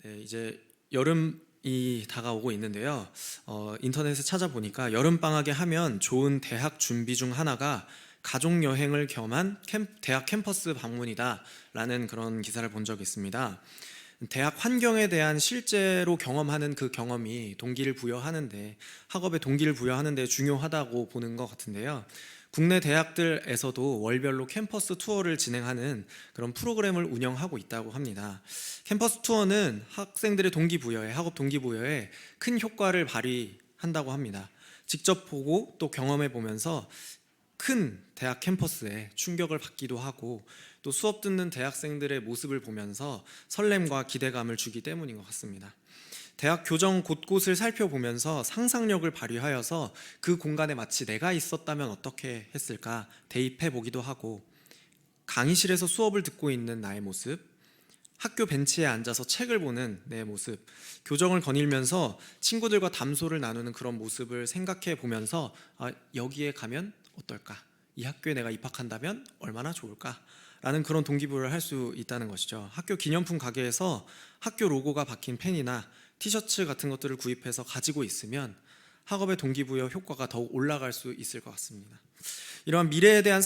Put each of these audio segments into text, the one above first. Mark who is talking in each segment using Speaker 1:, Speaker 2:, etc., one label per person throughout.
Speaker 1: 네, 이제 여름이 다가오고 있는데요. 인터넷에 찾아보니까 여름 방학에 하면 좋은 대학 준비 중 하나가 가족 여행을 겸한 대학 캠퍼스 방문이다라는 그런 기사를 본 적이 있습니다. 대학 환경에 대한 실제로 경험하는 그 경험이 동기를 부여하는데, 학업에 동기를 부여하는데 중요하다고 보는 것 같은데요. 국내 대학들에서도 월별로 캠퍼스 투어를 진행하는 그런 프로그램을 운영하고 있다고 합니다. 캠퍼스 투어는 학생들의 동기부여에, 학업 동기부여에 큰 효과를 발휘한다고 합니다. 직접 보고 또 경험해 보면서 큰 대학 캠퍼스에 충격을 받기도 하고, 또 수업 듣는 대학생들의 모습을 보면서 설렘과 기대감을 주기 때문인 것 같습니다. 대학 교정 곳곳을 살펴보면서 상상력을 발휘하여서 그 공간에 마치 내가 있었다면 어떻게 했을까 대입해 보기도 하고, 강의실에서 수업을 듣고 있는 나의 모습, 학교 벤치에 앉아서 책을 보는 내 모습, 교정을 거닐면서 친구들과 담소를 나누는 그런 모습을 생각해 보면서 여기에 가면 어떨까? 이 학교에 내가 입학한다면 얼마나 좋을까? 라는 그런 동기부여를 할 수 있다는 것이죠. 학교 기념품 가게에서 학교 로고가 박힌 펜이나 티셔츠 같은 것들을 구입해서 가지고 있으면 학업의 동기부여 효과가 더욱 올라갈 수 있을 것 같습니다. 이러한 미래에 대한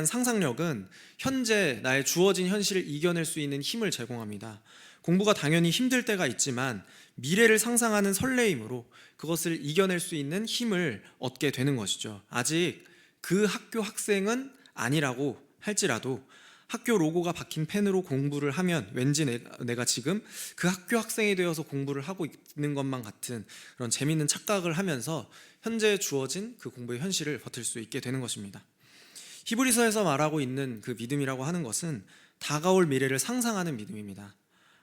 Speaker 1: 상상력은 현재 나의 주어진 현실을 이겨낼 수 있는 힘을 제공합니다. 공부가 당연히 힘들 때가 있지만 미래를 상상하는 설레임으로 그것을 이겨낼 수 있는 힘을 얻게 되는 것이죠. 아직 그 학교 학생은 아니라고 할지라도 학교 로고가 박힌 펜으로 공부를 하면 왠지 내가 지금 그 학교 학생이 되어서 공부를 하고 있는 것만 같은 그런 재미있는 착각을 하면서 현재 주어진 그 공부의 현실을 버틸 수 있게 되는 것입니다. 히브리서에서 말하고 있는 그 믿음이라고 하는 것은 다가올 미래를 상상하는 믿음입니다.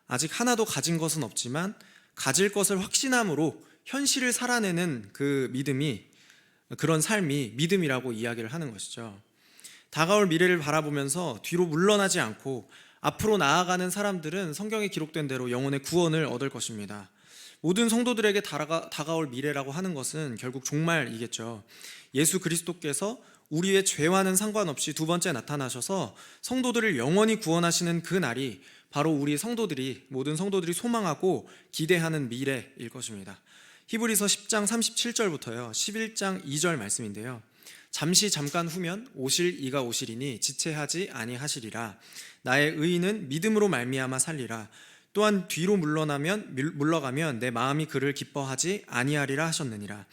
Speaker 1: 아직 하나도 가진 것은 없지만 가질 것을 확신함으로 현실을 살아내는 그 믿음이, 그런 삶이 믿음이라고 이야기를 하는 것이죠. 다가올 미래를 바라보면서 뒤로 물러나지 않고 앞으로 나아가는 사람들은 성경에 기록된 대로 영혼의 구원을 얻을 것입니다. 모든 성도들에게 다가올 미래라고 하는 것은 결국 종말이겠죠. 예수 그리스도께서 우리의 죄와는 상관없이 두 번째 나타나셔서 성도들을 영원히 구원하시는 그 날이 바로 우리 모든 성도들이 소망하고 기대하는 미래일 것입니다. 히브리서 10장 37절부터요 11장 2절 말씀인데요. 잠깐 후면 오실 이가 오시리니 지체하지 아니하시리라. 나의 의인은 믿음으로 말미암아 살리라. 또한 뒤로 물러가면 내 마음이 그를 기뻐하지 아니하리라 하셨느니라.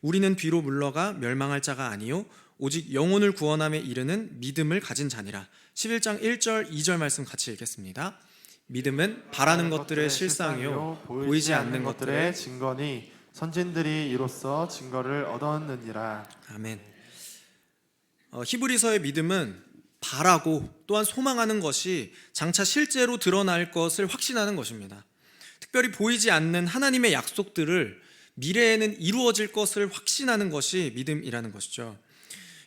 Speaker 1: 우리는 뒤로 물러가 멸망할 자가 아니요 오직 영혼을 구원함에 이르는 믿음을 가진 자니라. 11장 1절 2절 말씀 같이 읽겠습니다. 믿음은 바라는 것들의 실상이요 보이지 않는 것들의
Speaker 2: 증거니 선진들이 이로써 증거를 얻었느니라.
Speaker 1: 아멘. 히브리서의 믿음은 바라고 또한 소망하는 것이 장차 실제로 드러날 것을 확신하는 것입니다. 특별히 보이지 않는 하나님의 약속들을 미래에는 이루어질 것을 확신하는 것이 믿음이라는 것이죠.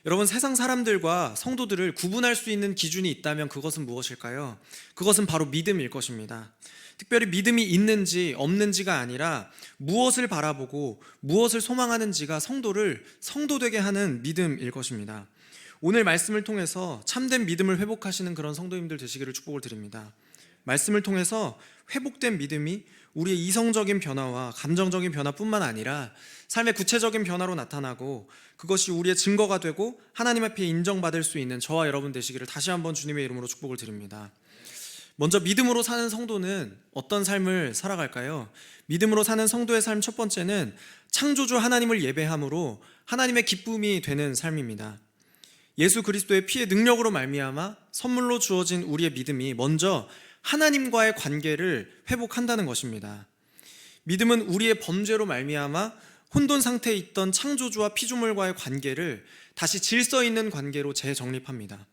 Speaker 1: 여러분, 세상 사람들과 성도들을 구분할 수 있는 기준이 있다면 그것은 무엇일까요? 그것은 바로 믿음일 것입니다. 특별히 믿음이 있는지 없는지가 아니라 무엇을 바라보고 무엇을 소망하는지가 성도를 성도되게 하는 믿음일 것입니다. 오늘 말씀을 통해서 참된 믿음을 회복하시는 그런 성도님들 되시기를 축복을 드립니다. 말씀을 통해서 회복된 믿음이 우리의 이성적인 변화와 감정적인 변화뿐만 아니라 삶의 구체적인 변화로 나타나고, 그것이 우리의 증거가 되고 하나님 앞에 인정받을 수 있는 저와 여러분 되시기를 다시 한번 주님의 이름으로 축복을 드립니다. 먼저 믿음으로 사는 성도는 어떤 삶을 살아갈까요? 믿음으로 사는 성도의 삶 첫 번째는 창조주 하나님을 예배함으로 하나님의 기쁨이 되는 삶입니다. 예수 그리스도의 피의 능력으로 말미암아 선물로 주어진 우리의 믿음이 먼저 하나님과의 관계를 회복한다는 것입니다. 믿음은 우리의 범죄로 말미암아 혼돈 상태에 있던 창조주와 피조물과의 관계를 다시 질서 있는 관계로 재정립합니다.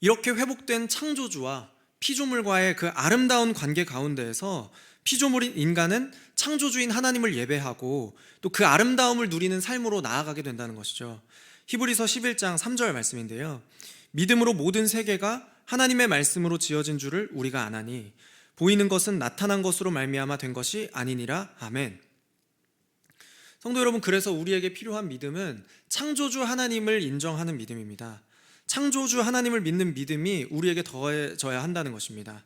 Speaker 1: 이렇게 회복된 창조주와 피조물과의 그 아름다운 관계 가운데에서 피조물인 인간은 창조주인 하나님을 예배하고 또 그 아름다움을 누리는 삶으로 나아가게 된다는 것이죠. 히브리서 11장 3절 말씀인데요. 믿음으로 모든 세계가 하나님의 말씀으로 지어진 줄을 우리가 아나니 보이는 것은 나타난 것으로 말미암아 된 것이 아니니라. 아멘. 성도 여러분, 그래서 우리에게 필요한 믿음은 창조주 하나님을 인정하는 믿음입니다. 창조주 하나님을 믿는 믿음이 우리에게 더해져야 한다는 것입니다.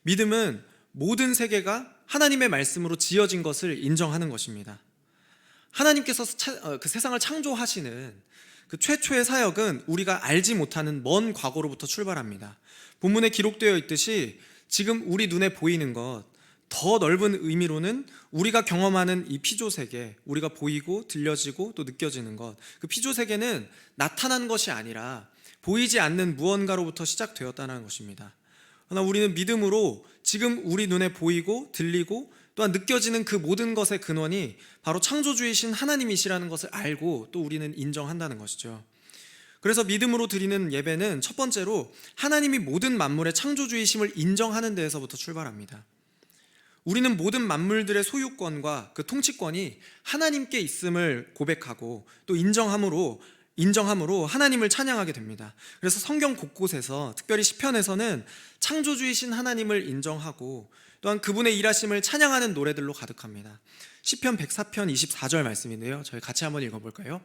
Speaker 1: 믿음은 모든 세계가 하나님의 말씀으로 지어진 것을 인정하는 것입니다. 하나님께서 그 세상을 창조하시는 그 최초의 사역은 우리가 알지 못하는 먼 과거로부터 출발합니다. 본문에 기록되어 있듯이 지금 우리 눈에 보이는 것, 더 넓은 의미로는 우리가 경험하는 이 피조세계, 우리가 보이고 들려지고 또 느껴지는 것, 그 피조세계는 나타난 것이 아니라 보이지 않는 무언가로부터 시작되었다는 것입니다. 그러나 우리는 믿음으로 지금 우리 눈에 보이고 들리고 또한 느껴지는 그 모든 것의 근원이 바로 창조주이신 하나님이시라는 것을 알고 또 우리는 인정한다는 것이죠. 그래서 믿음으로 드리는 예배는 첫 번째로 하나님이 모든 만물의 창조주이심을 인정하는 데에서부터 출발합니다. 우리는 모든 만물들의 소유권과 그 통치권이 하나님께 있음을 고백하고 또 인정함으로 하나님을 찬양하게 됩니다. 그래서 성경 곳곳에서 특별히 시편에서는 창조주이신 하나님을 인정하고 또한 그분의 일하심을 찬양하는 노래들로 가득합니다. 시편 104편 24절 말씀인데요, 저희 같이 한번 읽어볼까요?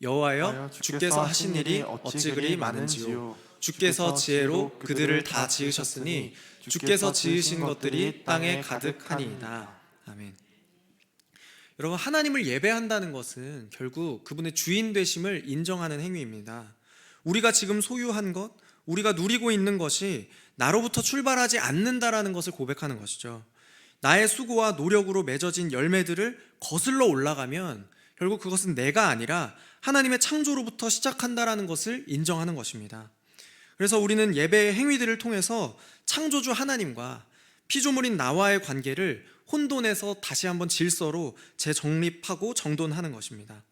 Speaker 1: 여호와여, 주께서 하신 일이 어찌 그리 많은지요. 주께서 지혜로 그들을 다 지으셨으니 주께서 지으신 것들이 땅에 가득하니이다. 아멘. 여러분, 하나님을 예배한다는 것은 결국 그분의 주인 되심을 인정하는 행위입니다. 우리가 지금 소유한 것, 우리가 누리고 있는 것이 나로부터 출발하지 않는다라는 것을 고백하는 것이죠. 나의 수고와 노력으로 맺어진 열매들을 거슬러 올라가면 결국 그것은 내가 아니라 하나님의 창조로부터 시작한다라는 것을 인정하는 것입니다. 그래서 우리는 예배의 행위들을 통해서 창조주 하나님과 피조물인 나와의 관계를 혼돈에서 다시 한번 질서로 재정립하고 정돈하는 것입니다.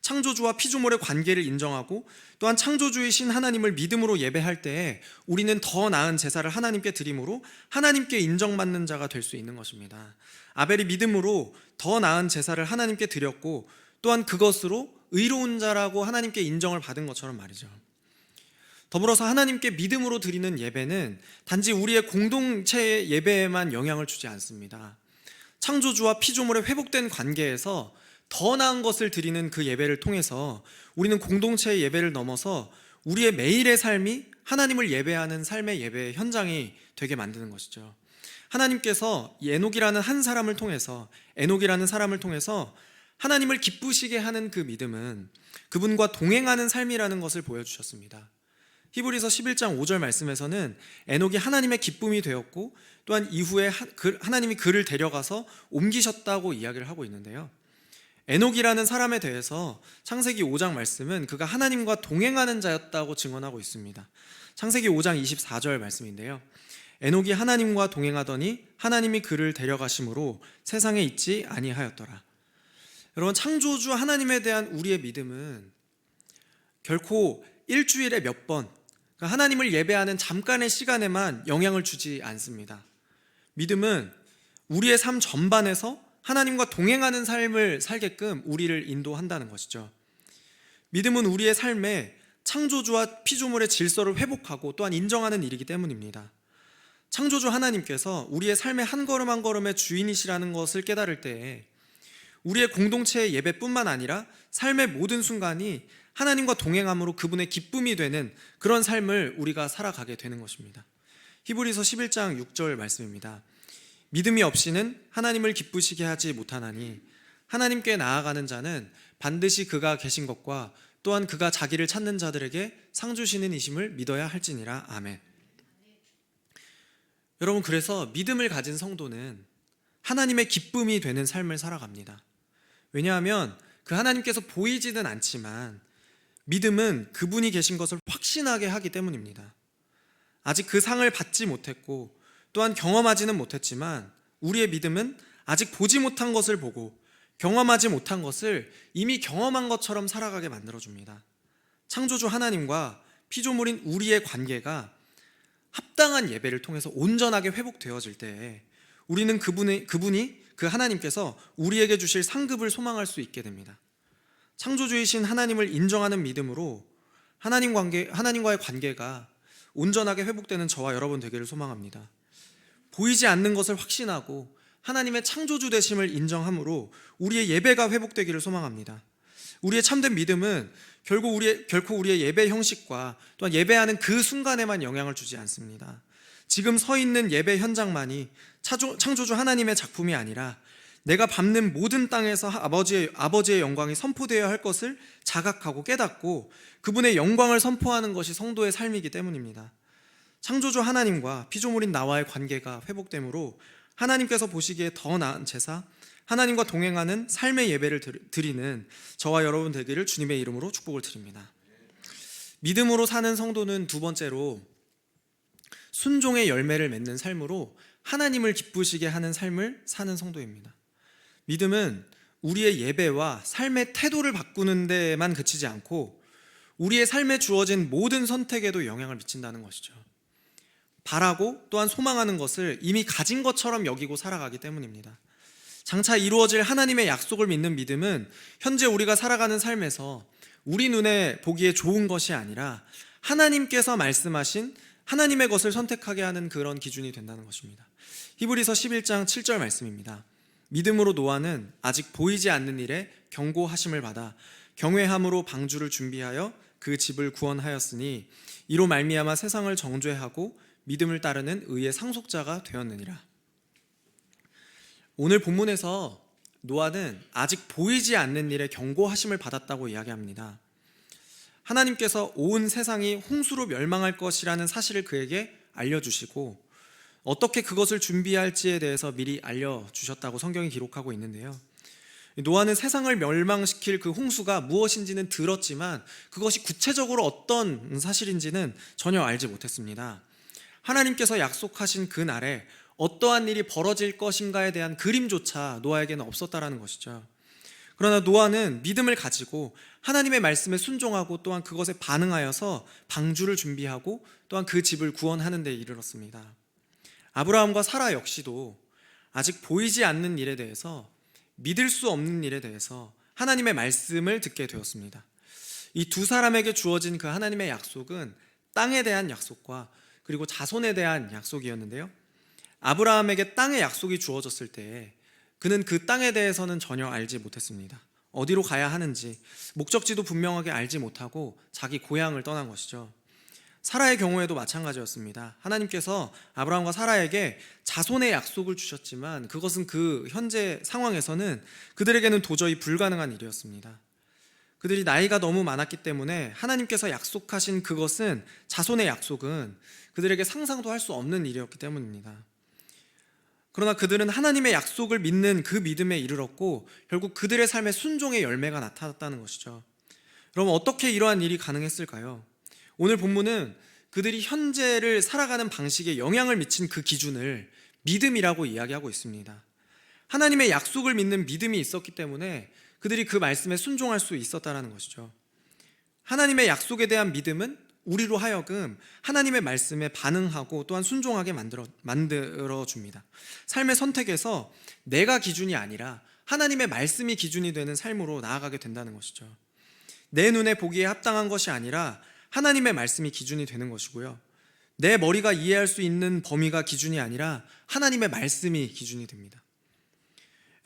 Speaker 1: 창조주와 피조물의 관계를 인정하고 또한 창조주이신 하나님을 믿음으로 예배할 때에 우리는 더 나은 제사를 하나님께 드림으로 하나님께 인정받는 자가 될 수 있는 것입니다. 아벨이 믿음으로 더 나은 제사를 하나님께 드렸고 또한 그것으로 의로운 자라고 하나님께 인정을 받은 것처럼 말이죠. 더불어서 하나님께 믿음으로 드리는 예배는 단지 우리의 공동체의 예배에만 영향을 주지 않습니다. 창조주와 피조물의 회복된 관계에서 더 나은 것을 드리는 그 예배를 통해서 우리는 공동체의 예배를 넘어서 우리의 매일의 삶이 하나님을 예배하는 삶의 예배의 현장이 되게 만드는 것이죠. 하나님께서 에녹이라는 사람을 통해서 하나님을 기쁘시게 하는 그 믿음은 그분과 동행하는 삶이라는 것을 보여주셨습니다. 히브리서 11장 5절 말씀에서는 에녹이 하나님의 기쁨이 되었고 또한 이후에 하나님이 그를 데려가서 옮기셨다고 이야기를 하고 있는데요, 에녹이라는 사람에 대해서 창세기 5장 말씀은 그가 하나님과 동행하는 자였다고 증언하고 있습니다. 창세기 5장 24절 말씀인데요, 에녹이 하나님과 동행하더니 하나님이 그를 데려가심으로 세상에 있지 아니하였더라. 여러분, 창조주 하나님에 대한 우리의 믿음은 결코 일주일에 몇 번 하나님을 예배하는 잠깐의 시간에만 영향을 주지 않습니다. 믿음은 우리의 삶 전반에서 하나님과 동행하는 삶을 살게끔 우리를 인도한다는 것이죠. 믿음은 우리의 삶에 창조주와 피조물의 질서를 회복하고 또한 인정하는 일이기 때문입니다. 창조주 하나님께서 우리의 삶의 한 걸음 한 걸음의 주인이시라는 것을 깨달을 때에 우리의 공동체의 예배뿐만 아니라 삶의 모든 순간이 하나님과 동행함으로 그분의 기쁨이 되는 그런 삶을 우리가 살아가게 되는 것입니다. 히브리서 11장 6절 말씀입니다. 믿음이 없이는 하나님을 기쁘시게 하지 못하나니 하나님께 나아가는 자는 반드시 그가 계신 것과 또한 그가 자기를 찾는 자들에게 상 주시는 이심을 믿어야 할지니라. 아멘. 여러분, 그래서 믿음을 가진 성도는 하나님의 기쁨이 되는 삶을 살아갑니다. 왜냐하면 그 하나님께서 보이지는 않지만 믿음은 그분이 계신 것을 확신하게 하기 때문입니다. 아직 그 상을 받지 못했고 또한 경험하지는 못했지만 우리의 믿음은 아직 보지 못한 것을 보고 경험하지 못한 것을 이미 경험한 것처럼 살아가게 만들어줍니다. 창조주 하나님과 피조물인 우리의 관계가 합당한 예배를 통해서 온전하게 회복되어질 때 우리는 그분이 그 하나님께서 우리에게 주실 상급을 소망할 수 있게 됩니다. 창조주이신 하나님을 인정하는 믿음으로 하나님과의 관계가 온전하게 회복되는 저와 여러분 되기를 소망합니다. 보이지 않는 것을 확신하고 하나님의 창조주 되심을 인정함으로 우리의 예배가 회복되기를 소망합니다. 우리의 참된 믿음은 결코 우리의 예배 형식과 또한 예배하는 그 순간에만 영향을 주지 않습니다. 지금 서 있는 예배 현장만이 창조주 하나님의 작품이 아니라 내가 밟는 모든 땅에서 아버지의 영광이 선포되어야 할 것을 자각하고 깨닫고 그분의 영광을 선포하는 것이 성도의 삶이기 때문입니다. 창조주 하나님과 피조물인 나와의 관계가 회복되므로 하나님께서 보시기에 더 나은 제사, 하나님과 동행하는 삶의 예배를 드리는 저와 여러분 되기를 주님의 이름으로 축복을 드립니다. 믿음으로 사는 성도는 두 번째로 순종의 열매를 맺는 삶으로 하나님을 기쁘시게 하는 삶을 사는 성도입니다. 믿음은 우리의 예배와 삶의 태도를 바꾸는 데만 그치지 않고 우리의 삶에 주어진 모든 선택에도 영향을 미친다는 것이죠. 바라고 또한 소망하는 것을 이미 가진 것처럼 여기고 살아가기 때문입니다. 장차 이루어질 하나님의 약속을 믿는 믿음은 현재 우리가 살아가는 삶에서 우리 눈에 보기에 좋은 것이 아니라 하나님께서 말씀하신 하나님의 것을 선택하게 하는 그런 기준이 된다는 것입니다. 히브리서 11장 7절 말씀입니다. 믿음으로 노아는 아직 보이지 않는 일에 경고하심을 받아 경외함으로 방주를 준비하여 그 집을 구원하였으니 이로 말미암아 세상을 정죄하고 믿음을 따르는 의의 상속자가 되었느니라. 오늘 본문에서 노아는 아직 보이지 않는 일에 경고하심을 받았다고 이야기합니다. 하나님께서 온 세상이 홍수로 멸망할 것이라는 사실을 그에게 알려주시고 어떻게 그것을 준비할지에 대해서 미리 알려주셨다고 성경이 기록하고 있는데요. 노아는 세상을 멸망시킬 그 홍수가 무엇인지는 들었지만 그것이 구체적으로 어떤 사실인지는 전혀 알지 못했습니다. 하나님께서 약속하신 그 날에 어떠한 일이 벌어질 것인가에 대한 그림조차 노아에게는 없었다라는 것이죠. 그러나 노아는 믿음을 가지고 하나님의 말씀에 순종하고 또한 그것에 반응하여서 방주를 준비하고 또한 그 집을 구원하는 데 이르렀습니다. 아브라함과 사라 역시도 아직 보이지 않는 일에 대해서, 믿을 수 없는 일에 대해서 하나님의 말씀을 듣게 되었습니다. 이 두 사람에게 주어진 그 하나님의 약속은 땅에 대한 약속과 그리고 자손에 대한 약속이었는데요. 아브라함에게 땅의 약속이 주어졌을 때 그는 그 땅에 대해서는 전혀 알지 못했습니다. 어디로 가야 하는지 목적지도 분명하게 알지 못하고 자기 고향을 떠난 것이죠. 사라의 경우에도 마찬가지였습니다. 하나님께서 아브라함과 사라에게 자손의 약속을 주셨지만 그것은 그 현재 상황에서는 그들에게는 도저히 불가능한 일이었습니다. 그들이 나이가 너무 많았기 때문에 하나님께서 약속하신 그것은, 자손의 약속은 그들에게 상상도 할 수 없는 일이었기 때문입니다. 그러나 그들은 하나님의 약속을 믿는 그 믿음에 이르렀고 결국 그들의 삶에 순종의 열매가 나타났다는 것이죠. 그럼 어떻게 이러한 일이 가능했을까요? 오늘 본문은 그들이 현재를 살아가는 방식에 영향을 미친 그 기준을 믿음이라고 이야기하고 있습니다. 하나님의 약속을 믿는 믿음이 있었기 때문에 그들이 그 말씀에 순종할 수 있었다는 것이죠. 하나님의 약속에 대한 믿음은 우리로 하여금 하나님의 말씀에 반응하고 또한 순종하게 만들어줍니다. 삶의 선택에서 내가 기준이 아니라 하나님의 말씀이 기준이 되는 삶으로 나아가게 된다는 것이죠. 내 눈에 보기에 합당한 것이 아니라 하나님의 말씀이 기준이 되는 것이고요. 내 머리가 이해할 수 있는 범위가 기준이 아니라 하나님의 말씀이 기준이 됩니다.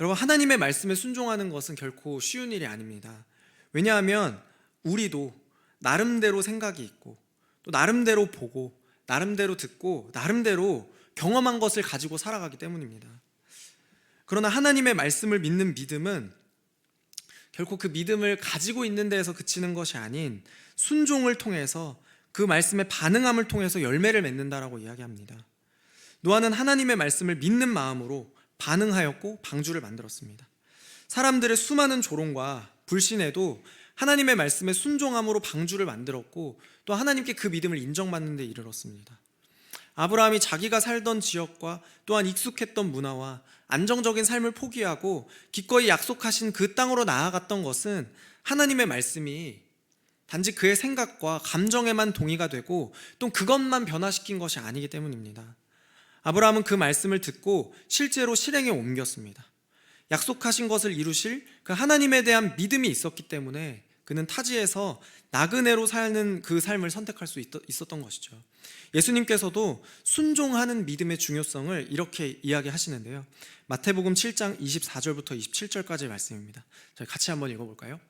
Speaker 1: 여러분, 하나님의 말씀에 순종하는 것은 결코 쉬운 일이 아닙니다. 왜냐하면 우리도 나름대로 생각이 있고 또 나름대로 보고 나름대로 듣고 나름대로 경험한 것을 가지고 살아가기 때문입니다. 그러나 하나님의 말씀을 믿는 믿음은 결코 그 믿음을 가지고 있는 데에서 그치는 것이 아닌 순종을 통해서, 그 말씀에 반응함을 통해서 열매를 맺는다라고 이야기합니다. 노아는 하나님의 말씀을 믿는 마음으로 반응하였고 방주를 만들었습니다. 사람들의 수많은 조롱과 불신에도 하나님의 말씀에 순종함으로 방주를 만들었고 또 하나님께 그 믿음을 인정받는 데 이르렀습니다. 아브라함이 자기가 살던 지역과 또한 익숙했던 문화와 안정적인 삶을 포기하고 기꺼이 약속하신 그 땅으로 나아갔던 것은 하나님의 말씀이 단지 그의 생각과 감정에만 동의가 되고 또 그것만 변화시킨 것이 아니기 때문입니다. 아브라함은 그 말씀을 듣고 실제로 실행에 옮겼습니다. 약속하신 것을 이루실 그 하나님에 대한 믿음이 있었기 때문에 그는 타지에서 나그네로 사는 그 삶을 선택할 수 있었던 것이죠. 예수님께서도 순종하는 믿음의 중요성을 이렇게 이야기하시는데요. 마태복음 7장 24절부터 27절까지의 말씀입니다. 저희 같이 한번 읽어볼까요?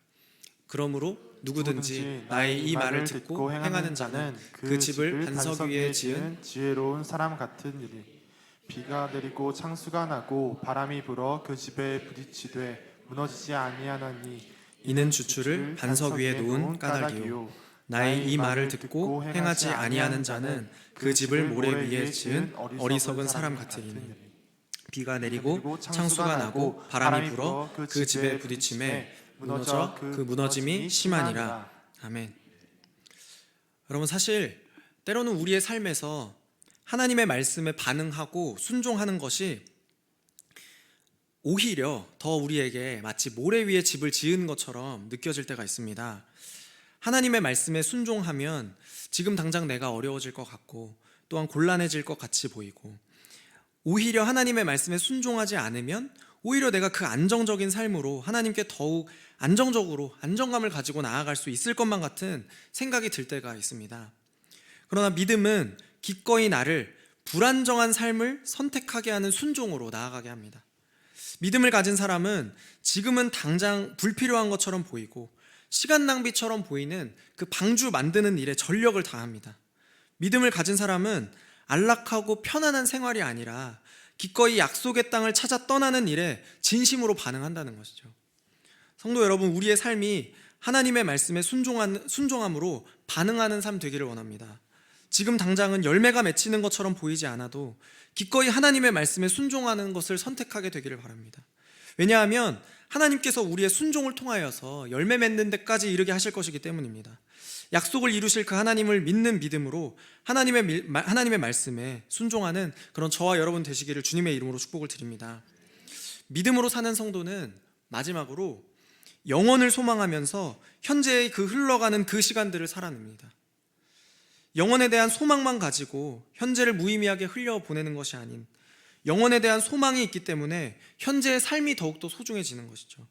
Speaker 1: 그러므로 누구든지 나의 이 말을 듣고 행하는 자는 그 집을 반석 위에 지은
Speaker 2: 지혜로운 사람 같으니라. 비가 내리고 창수가 나고 바람이 불어 그 집에 부딪히되 무너지지 아니하나니
Speaker 1: 이는 주추를 반석 위에 놓은 까닭이요. 나의 이 말을 듣고 행하지 아니하는 자는 그 집을 모래 위에 지은 어리석은 사람 같으리니 비가 내리고 창수가 나고 바람이 불어 그 집에 부딪힘에 무너져 그 무너짐이 심하니라. 아멘. 여러분, 사실 때로는 우리의 삶에서 하나님의 말씀에 반응하고 순종하는 것이 오히려 더 우리에게 마치 모래 위에 집을 지은 것처럼 느껴질 때가 있습니다. 하나님의 말씀에 순종하면 지금 당장 내가 어려워질 것 같고 또한 곤란해질 것 같이 보이고, 오히려 하나님의 말씀에 순종하지 않으면 오히려 내가 그 안정적인 삶으로 하나님께 더욱 안정적으로 안정감을 가지고 나아갈 수 있을 것만 같은 생각이 들 때가 있습니다. 그러나 믿음은 기꺼이 나를 불안정한 삶을 선택하게 하는 순종으로 나아가게 합니다. 믿음을 가진 사람은 지금은 당장 불필요한 것처럼 보이고 시간 낭비처럼 보이는 그 방주 만드는 일에 전력을 다합니다. 믿음을 가진 사람은 안락하고 편안한 생활이 아니라 기꺼이 약속의 땅을 찾아 떠나는 일에 진심으로 반응한다는 것이죠. 성도 여러분, 우리의 삶이 하나님의 말씀에 순종함으로 반응하는 삶 되기를 원합니다. 지금 당장은 열매가 맺히는 것처럼 보이지 않아도 기꺼이 하나님의 말씀에 순종하는 것을 선택하게 되기를 바랍니다. 왜냐하면 하나님께서 우리의 순종을 통하여서 열매 맺는 데까지 이르게 하실 것이기 때문입니다. 약속을 이루실 그 하나님을 믿는 믿음으로 하나님의 말씀에 순종하는 그런 저와 여러분 되시기를 주님의 이름으로 축복을 드립니다. 믿음으로 사는 성도는 마지막으로 영원을 소망하면서 현재의 그 흘러가는 그 시간들을 살아냅니다. 영원에 대한 소망만 가지고 현재를 무의미하게 흘려보내는 것이 아닌 영원에 대한 소망이 있기 때문에 현재의 삶이 더욱더 소중해지는 것이죠.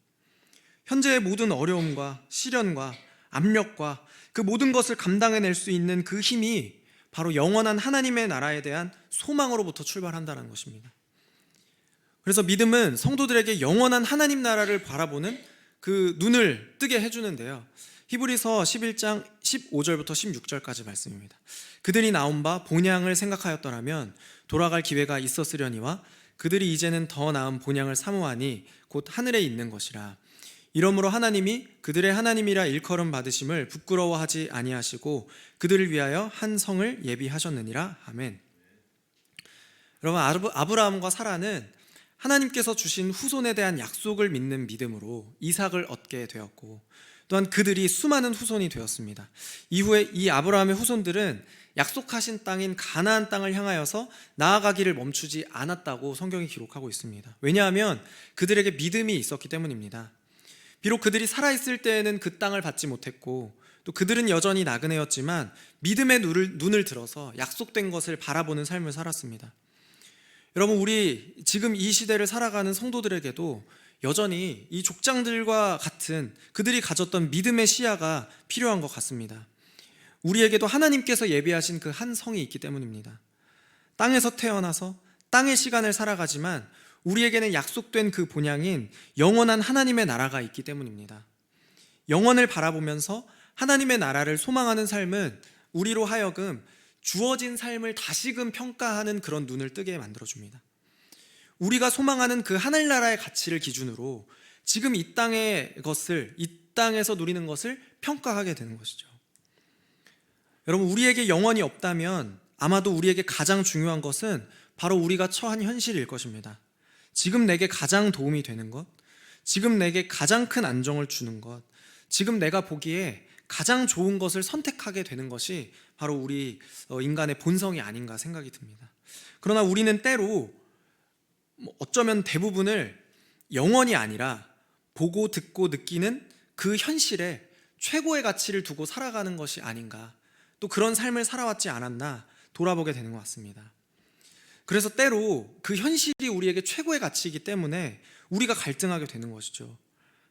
Speaker 1: 현재의 모든 어려움과 시련과 압력과 그 모든 것을 감당해낼 수 있는 그 힘이 바로 영원한 하나님의 나라에 대한 소망으로부터 출발한다는 것입니다. 그래서 믿음은 성도들에게 영원한 하나님 나라를 바라보는 그 눈을 뜨게 해주는데요. 히브리서 11장 15절부터 16절까지 말씀입니다. 그들이 나온 바 본향을 생각하였더라면 돌아갈 기회가 있었으려니와 그들이 이제는 더 나은 본향을 사모하니 곧 하늘에 있는 것이라. 이러므로 하나님이 그들의 하나님이라 일컬음 받으심을 부끄러워하지 아니하시고 그들을 위하여 한 성을 예비하셨느니라. 아멘. 여러분, 아브라함과 사라는 하나님께서 주신 후손에 대한 약속을 믿는 믿음으로 이삭을 얻게 되었고 또한 그들이 수많은 후손이 되었습니다. 이후에 이 아브라함의 후손들은 약속하신 땅인 가나안 땅을 향하여서 나아가기를 멈추지 않았다고 성경이 기록하고 있습니다. 왜냐하면 그들에게 믿음이 있었기 때문입니다. 비록 그들이 살아있을 때에는 그 땅을 받지 못했고 또 그들은 여전히 나그네였지만 믿음의 눈을 들어서 약속된 것을 바라보는 삶을 살았습니다. 여러분, 우리 지금 이 시대를 살아가는 성도들에게도 여전히 이 족장들과 같은 그들이 가졌던 믿음의 시야가 필요한 것 같습니다. 우리에게도 하나님께서 예비하신 그 한 성이 있기 때문입니다. 땅에서 태어나서 땅의 시간을 살아가지만 우리에게는 약속된 그 본향인 영원한 하나님의 나라가 있기 때문입니다. 영원을 바라보면서 하나님의 나라를 소망하는 삶은 우리로 하여금 주어진 삶을 다시금 평가하는 그런 눈을 뜨게 만들어줍니다. 우리가 소망하는 그 하늘나라의 가치를 기준으로 지금 이 땅의 것을, 이 땅에서 누리는 것을 평가하게 되는 것이죠. 여러분, 우리에게 영원이 없다면 아마도 우리에게 가장 중요한 것은 바로 우리가 처한 현실일 것입니다. 지금 내게 가장 도움이 되는 것, 지금 내게 가장 큰 안정을 주는 것, 지금 내가 보기에 가장 좋은 것을 선택하게 되는 것이 바로 우리 인간의 본성이 아닌가 생각이 듭니다. 그러나 우리는 때로 어쩌면 대부분을 영원이 아니라 보고 듣고 느끼는 그 현실에 최고의 가치를 두고 살아가는 것이 아닌가, 또 그런 삶을 살아왔지 않았나 돌아보게 되는 것 같습니다. 그래서 때로 그 현실이 우리에게 최고의 가치이기 때문에 우리가 갈등하게 되는 것이죠.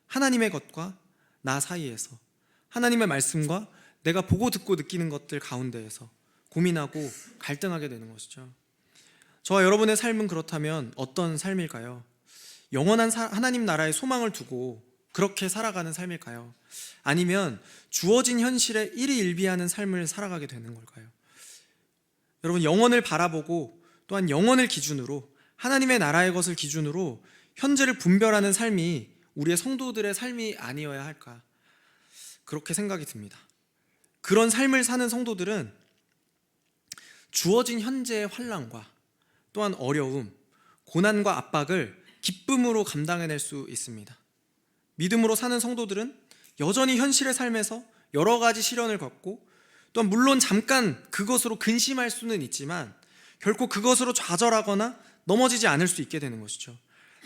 Speaker 1: 하나님의 것과 나 사이에서, 하나님의 말씀과 내가 보고 듣고 느끼는 것들 가운데에서 고민하고 갈등하게 되는 것이죠. 저와 여러분의 삶은 그렇다면 어떤 삶일까요? 영원한 하나님 나라의 소망을 두고 그렇게 살아가는 삶일까요? 아니면 주어진 현실에 일희일비하는 삶을 살아가게 되는 걸까요? 여러분, 영원을 바라보고 또한 영원을 기준으로, 하나님의 나라의 것을 기준으로 현재를 분별하는 삶이 우리의 성도들의 삶이 아니어야 할까, 그렇게 생각이 듭니다. 그런 삶을 사는 성도들은 주어진 현재의 환난과 또한 어려움, 고난과 압박을 기쁨으로 감당해낼 수 있습니다. 믿음으로 사는 성도들은 여전히 현실의 삶에서 여러 가지 시련을 겪고, 또한 물론 잠깐 그것으로 근심할 수는 있지만 결코 그것으로 좌절하거나 넘어지지 않을 수 있게 되는 것이죠.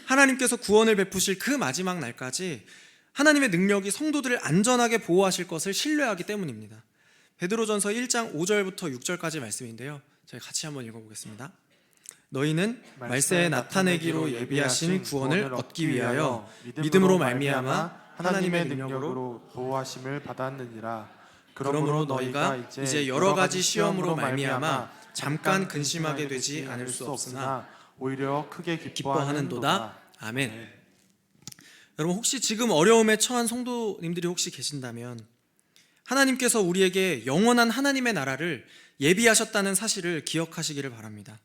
Speaker 1: 하나님께서 구원을 베푸실 그 마지막 날까지 하나님의 능력이 성도들을 안전하게 보호하실 것을 신뢰하기 때문입니다. 베드로전서 1장 5절부터 6절까지 말씀인데요, 저희 같이 한번 읽어보겠습니다. 너희는 말세에 나타내기로 예비하신 구원을 얻기 위하여 믿음으로 말미암아
Speaker 2: 하나님의 능력으로 보호하심을 받았느니라.
Speaker 1: 그러므로 너희가 이제 여러 가지 시험으로 말미암아 잠깐 근심하게 되지 않을 수 없으나
Speaker 2: 오히려 크게
Speaker 1: 기뻐하는도다. 아멘. 여러분, 혹시 지금 어려움에 처한 성도님들이 혹시 계신다면 하나님께서 우리에게 영원한 하나님의 나라를 예비하셨다는 사실을 기억하시기를 바랍니다.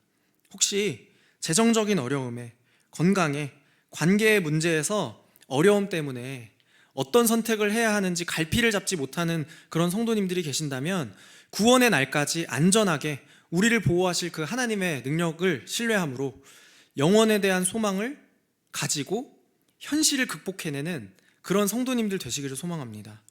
Speaker 1: 혹시 재정적인 어려움에, 건강에, 관계의 문제에서 어려움 때문에 어떤 선택을 해야 하는지 갈피를 잡지 못하는 그런 성도님들이 계신다면 구원의 날까지 안전하게 우리를 보호하실 그 하나님의 능력을 신뢰함으로 영원에 대한 소망을 가지고 현실을 극복해내는 그런 성도님들 되시기를 소망합니다.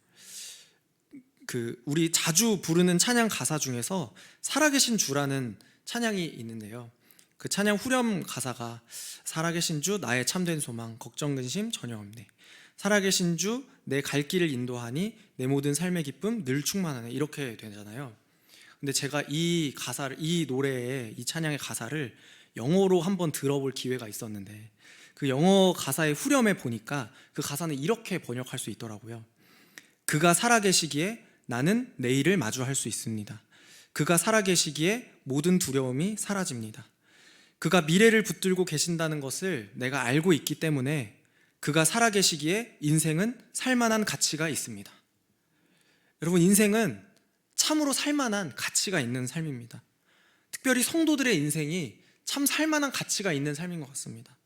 Speaker 1: 우리 자주 부르는 찬양 가사 중에서 살아계신 주라는 찬양이 있는데요, 그 찬양 후렴 가사가 살아계신 주 나의 참된 소망 걱정 근심 전혀 없네, 살아계신 주 내 갈 길을 인도하니 내 모든 삶의 기쁨 늘 충만하네, 이렇게 되잖아요. 근데 제가 이 가사를, 이 노래의 이 찬양의 가사를 영어로 한번 들어볼 기회가 있었는데 그 영어 가사의 후렴에 보니까 그 가사는 이렇게 번역할 수 있더라고요. 그가 살아계시기에 나는 내일을 마주할 수 있습니다. 그가 살아계시기에 모든 두려움이 사라집니다. 그가 미래를 붙들고 계신다는 것을 내가 알고 있기 때문에 그가 살아계시기에 인생은 살만한 가치가 있습니다. 여러분, 인생은 참으로 살만한 가치가 있는 삶입니다. 특별히 성도들의 인생이 참 살만한 가치가 있는 삶인 것 같습니다.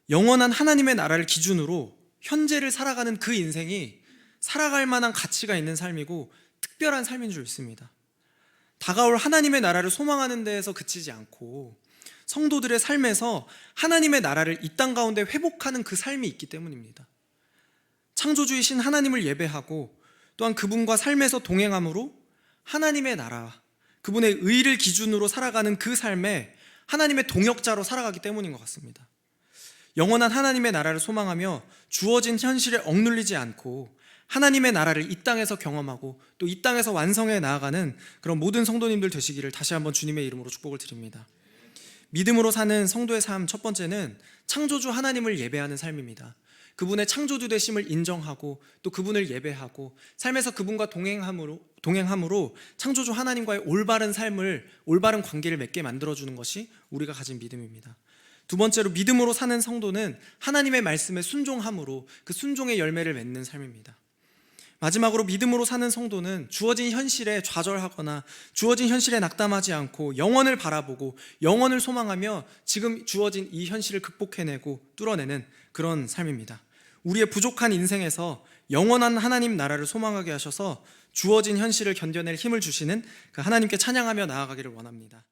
Speaker 1: 영원한 하나님의 나라를 기준으로 현재를 살아가는 그 인생이 살아갈 만한 가치가 있는 삶이고 특별한 삶인 줄 믿습니다. 다가올 하나님의 나라를 소망하는 데에서 그치지 않고 성도들의 삶에서 하나님의 나라를 이 땅 가운데 회복하는 그 삶이 있기 때문입니다. 창조주이신 하나님을 예배하고 또한 그분과 삶에서 동행함으로 하나님의 나라와 그분의 의를 기준으로 살아가는 그 삶에 하나님의 동역자로 살아가기 때문인 것 같습니다. 영원한 하나님의 나라를 소망하며 주어진 현실에 억눌리지 않고 하나님의 나라를 이 땅에서 경험하고 또 이 땅에서 완성해 나아가는 그런 모든 성도님들 되시기를 다시 한번 주님의 이름으로 축복을 드립니다. 믿음으로 사는 성도의 삶, 첫 번째는 창조주 하나님을 예배하는 삶입니다. 그분의 창조주 되심을 인정하고 또 그분을 예배하고 삶에서 그분과 동행함으로 창조주 하나님과의 올바른 삶을, 올바른 관계를 맺게 만들어주는 것이 우리가 가진 믿음입니다. 두 번째로 믿음으로 사는 성도는 하나님의 말씀에 순종함으로 그 순종의 열매를 맺는 삶입니다. 마지막으로 믿음으로 사는 성도는 주어진 현실에 좌절하거나 주어진 현실에 낙담하지 않고 영원을 바라보고 영원을 소망하며 지금 주어진 이 현실을 극복해내고 뚫어내는 그런 삶입니다. 우리의 부족한 인생에서 영원한 하나님 나라를 소망하게 하셔서 주어진 현실을 견뎌낼 힘을 주시는 그 하나님께 찬양하며 나아가기를 원합니다.